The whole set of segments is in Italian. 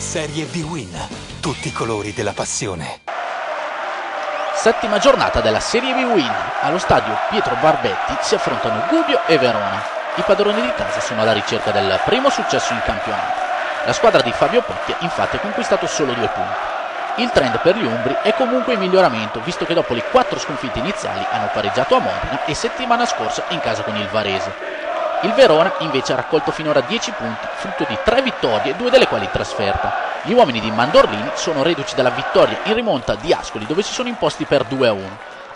Serie B-Win, tutti i colori della passione. Settima giornata della Serie B-Win. Allo stadio Pietro Barbetti si affrontano Gubbio e Verona. I padroni di casa sono alla ricerca del primo successo in campionato. La squadra di Fabio Petti infatti ha conquistato solo 2 punti. Il trend per gli umbri è comunque in miglioramento, visto che dopo le 4 sconfitte iniziali hanno pareggiato a Modena e settimana scorsa in casa con il Varese. Il Verona invece ha raccolto finora 10 punti, frutto di 3 vittorie, 2 delle quali in trasferta. Gli uomini di Mandorlini sono reduci dalla vittoria in rimonta di Ascoli, dove si sono imposti per 2-1.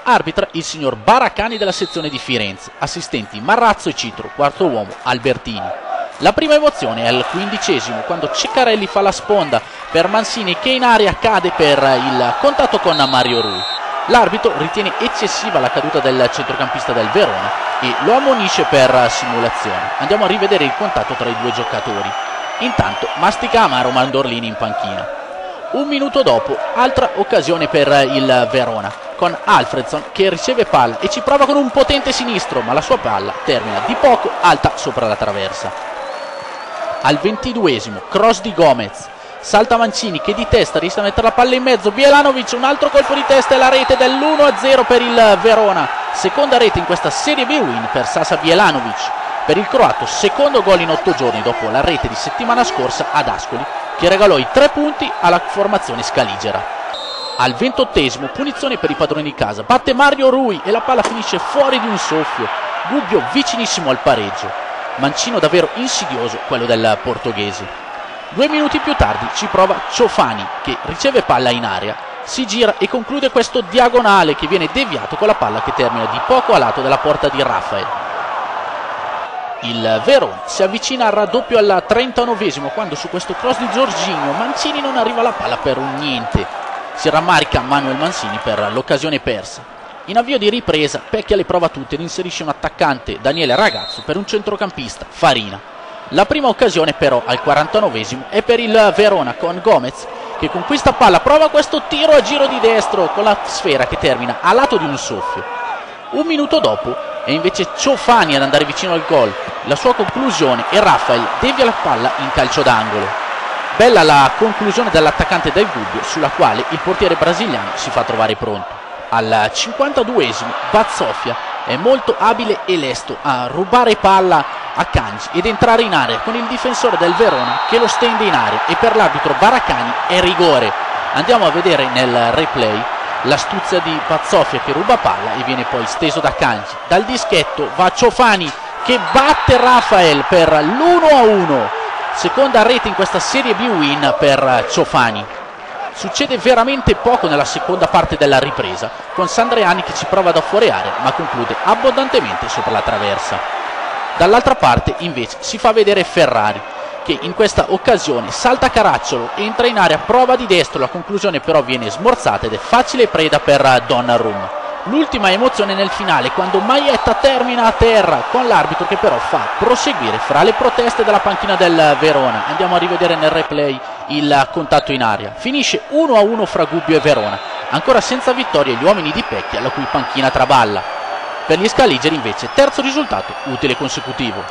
Arbitra il signor Baracani della sezione di Firenze, assistenti Marrazzo e Citro, quarto uomo Albertini. La prima emozione è al 15°, quando Ceccarelli fa la sponda per Mancini che in area cade per il contatto con Mario Rui. L'arbitro ritiene eccessiva la caduta del centrocampista del Verona e lo ammonisce per simulazione. Andiamo a rivedere il contatto tra i due giocatori. Intanto mastica amaro Mandorlini in panchina. Un minuto dopo, altra occasione per il Verona, con Alfredson che riceve palla e ci prova con un potente sinistro, ma la sua palla termina di poco alta sopra la traversa. Al 22°, cross di Gomez. Salta Mancini che di testa riesce a mettere la palla in mezzo. Bjelanovic, un altro colpo di testa e la rete dell'1-0 per il Verona. Seconda rete in questa Serie B-Win per Sasa Bjelanovic. Per il croato, secondo gol in 8 giorni dopo la rete di settimana scorsa ad Ascoli, che regalò i 3 punti alla formazione scaligera. Al 28°, punizione per i padroni di casa. Batte Mario Rui e la palla finisce fuori di un soffio. Gubbio vicinissimo al pareggio. Mancino davvero insidioso quello del portoghese. 2 minuti più tardi ci prova Ciofani che riceve palla in aria, si gira e conclude questo diagonale che viene deviato con la palla che termina di poco a lato della porta di Rafael. Il Verona si avvicina al raddoppio al 39°, quando su questo cross di Jorginho Mancini non arriva alla palla per un niente. Si rammarica Manuel Mancini per l'occasione persa. In avvio di ripresa Pecchia le prova tutte ed inserisce un attaccante, Daniele Ragazzo, per un centrocampista, Farina. La prima occasione però al 49° è per il Verona con Gomez che conquista palla, prova questo tiro a giro di destro con la sfera che termina a lato di un soffio. Un minuto dopo è invece Ciofani ad andare vicino al gol, la sua conclusione e Rafael devia la palla in calcio d'angolo. Bella la conclusione dell'attaccante del Gubbio, sulla quale il portiere brasiliano si fa trovare pronto. Al 52° Bazzofia è molto abile e lesto a rubare palla a Kanji ed entrare in area con il difensore del Verona che lo stende in area e per l'arbitro Baracani è rigore. Andiamo a vedere nel replay l'astuzia di Bazzofia che ruba palla e viene poi steso da Kanji. Dal dischetto va Ciofani che batte Rafael per l'1-1. Seconda rete in questa Serie B-Win per Ciofani. Succede veramente poco nella seconda parte della ripresa, con Sandreani che ci prova da fuori area ma conclude abbondantemente sopra la traversa. Dall'altra parte invece si fa vedere Ferrari che in questa occasione salta Caracciolo, entra in area, prova di destro, la conclusione però viene smorzata ed è facile preda per Donnarumma. L'ultima emozione nel finale quando Maietta termina a terra con l'arbitro che però fa proseguire fra le proteste della panchina del Verona. Andiamo a rivedere nel replay il contatto in aria. Finisce 1-1 fra Gubbio e Verona, ancora senza vittoria gli uomini di Pecchia la cui panchina traballa. Per gli scaligeri invece terzo risultato utile consecutivo.